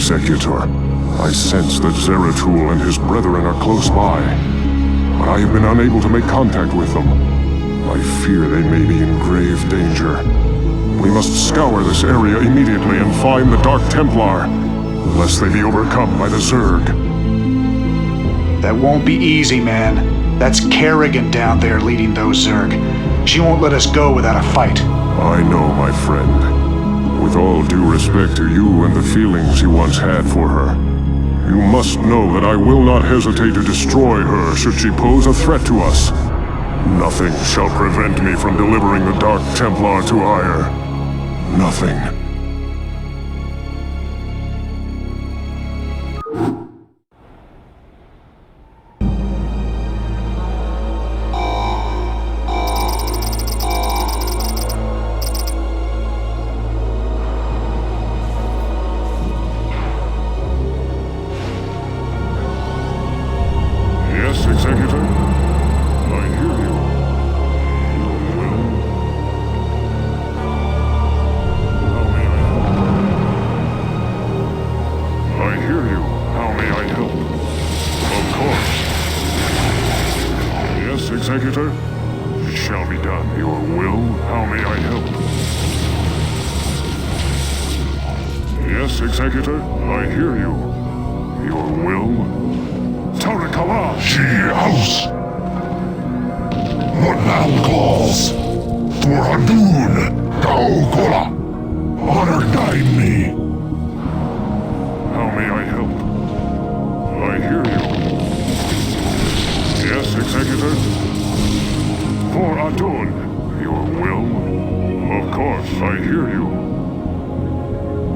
Executor. I sense that Zeratul and his brethren are close by, but I have been unable to make contact with them. I fear they may be in grave danger. We must scour this area immediately and find the Dark Templar, lest they be overcome by the Zerg. That won't be easy, man. That's Kerrigan down there leading those Zerg. She won't let us go without a fight. I know, my friend. With all due respect to you and the feelings you once had for her, you must know that I will not hesitate to destroy her should she pose a threat to us. Nothing shall prevent me from delivering the Dark Templar to Ire. Nothing. Yes, Executor? I hear you. Your will? How may I help? I hear you. How may I help? Of course. Yes, Executor? It shall be done. Your will? How may I help? Yes, Executor? I hear you. Your will? Tarakala! She house! What now calls? For Adun, Kaukola! Honor guide me! How may I help? I hear you. Yes, Executor? For Adun, your will? Of course, I hear you.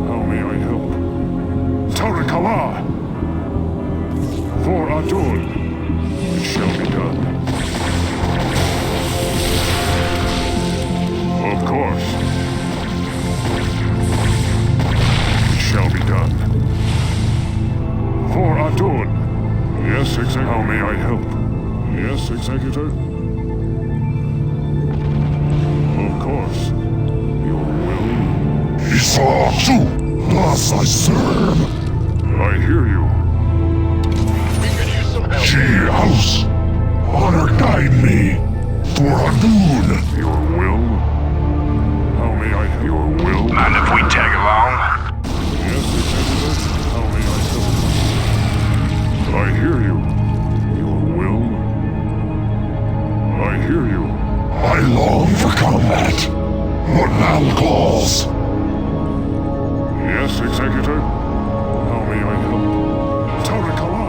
How may I help? Tarakala! For Adun, it shall be done. Of course. It shall be done. For Adun. Yes, Executor. How may I help? Yes, Executor. Of course. Your will. Isasu, thus I serve. I hear you. She house! Honor guide me! For Adun! Your will? How may I... Your will? Mind if we tag along? Yes, Executor. How may I help? I hear you. Your will? I hear you. I long for combat. What now calls? Yes, Executor. How may I help? Tarakala!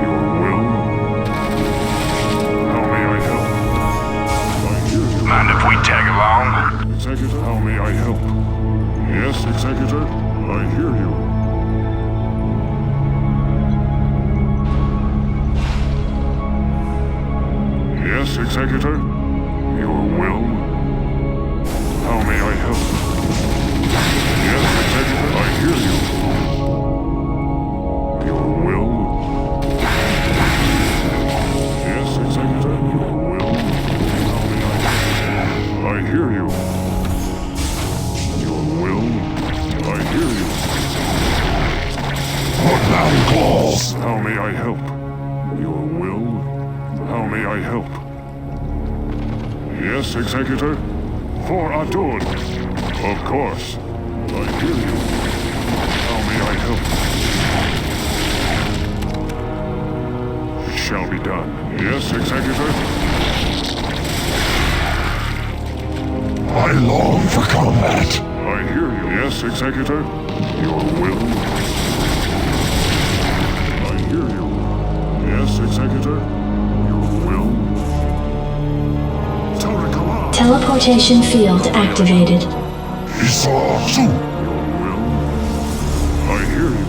Your will? How may I help? I hear you. Mind if we tag along? Executor, how may I help? Yes, Executor, I hear you. Yes, Executor, your will? How may I help? Yes, Executor, I hear you. Your will? Yes, Executor, your will? How may I help? I hear you. Your will? I hear you. What now calls? How may I help? Your will? How may I help? Yes, Executor? For Adun. Of course. I hear you. How may I help? It shall be done. Yes, Executor? I long for combat. I hear you. Yes, Executor? Your will? I hear you. Yes, Executor? Your will? Tarakala! Teleportation field activated. Isasu! Your will? I hear you.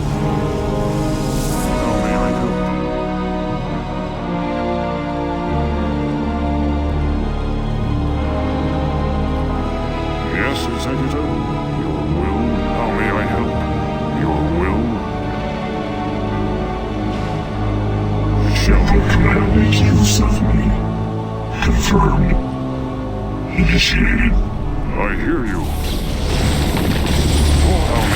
How may I help? Yes, Executor? Your will? How may I help? Your will? Shall the commander make use of me? Confirmed. Initiated. I hear you. How may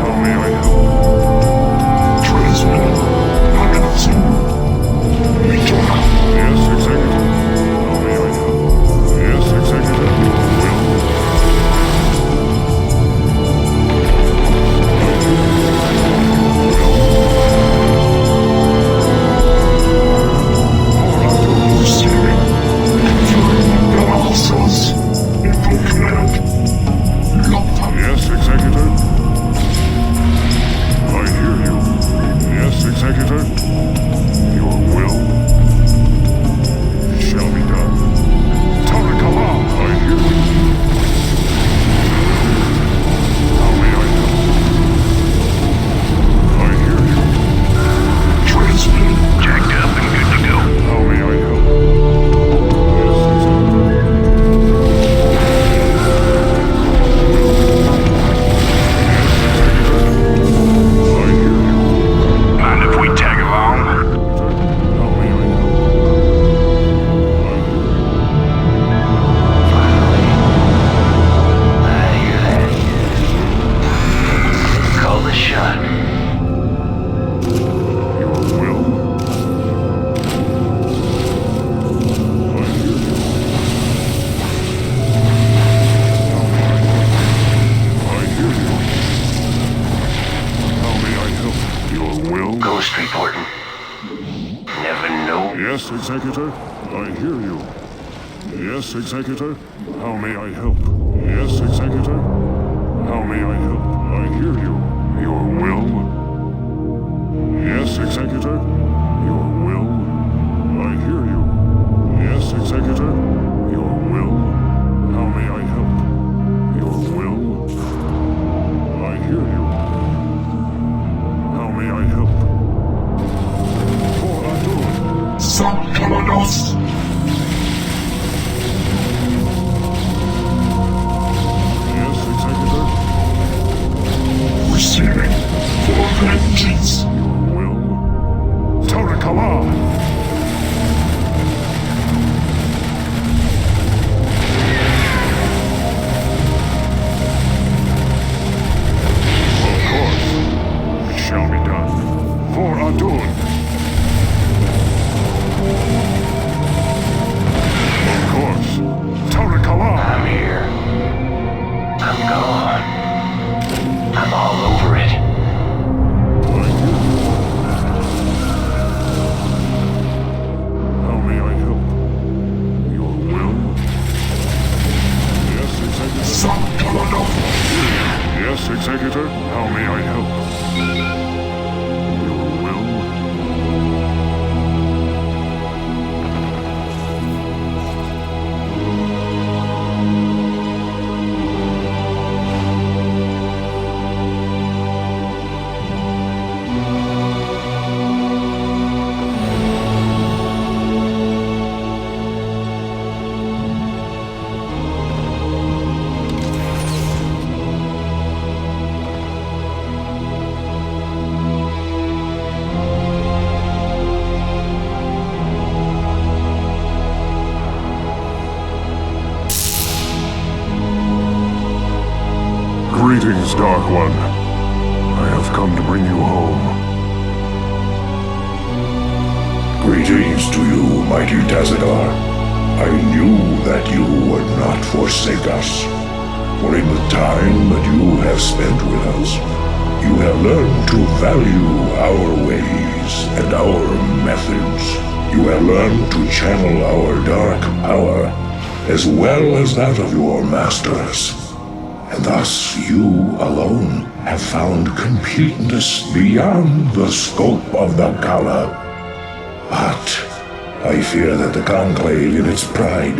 How may I help? Transmitting. Announcing. Return. Yes, Executive. How may I help? Yes, Executive. Will. Receiving. Confirming analysis. Info command. Lockdown. Yes, Executive. I hear you. Yes, Executive. Your will shall be done. Tarakalam, I hear you. How may I help? I hear you. Transmitting. Jacked up and good to go. How may I help? Yes, Executive. I hear you. Mind if we tag along? How may I help? I hear you. I hear that. Call the shot. Your will. I hear you. How may I help? I hear you. How may I help? Your will? Ghost reporting. Never know. Yes, Executor. I hear you. Yes, Executor. How may I help? Yes, Executor. How may I help? I hear you. Your will? Yes, Executor. Your will? I hear you. Yes, Executor. Your will? How may I help? Your will? I hear you. How may I help? For Adun. Some Kalados. Greetings, Dark One. I have come to bring you home. Greetings to you, mighty Tazadar. I knew that you would not forsake us. For in the time that you have spent with us, you have learned to value our ways and our methods. You have learned to channel our dark power, as well as that of your masters. And thus you alone have found completeness beyond the scope of the Kala. But I fear that the Conclave in its pride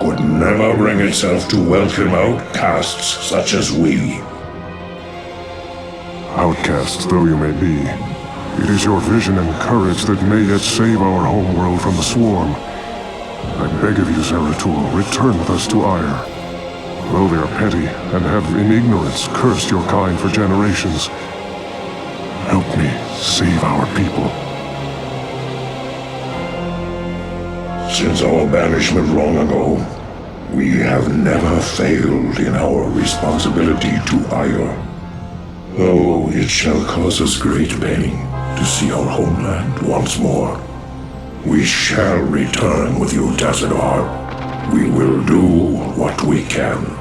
could never bring itself to welcome outcasts such as we. Outcasts though you may be, it is your vision and courage that may yet save our homeworld from the swarm. I beg of you, Zeratul, return with us to Ire. Though they are petty and have in ignorance cursed your kind for generations, help me save our people. Since our banishment long ago, we have never failed in our responsibility to Ire. Though it shall cause us great pain to see our homeland once more, we shall return with you, Tazadar. We will do what we can.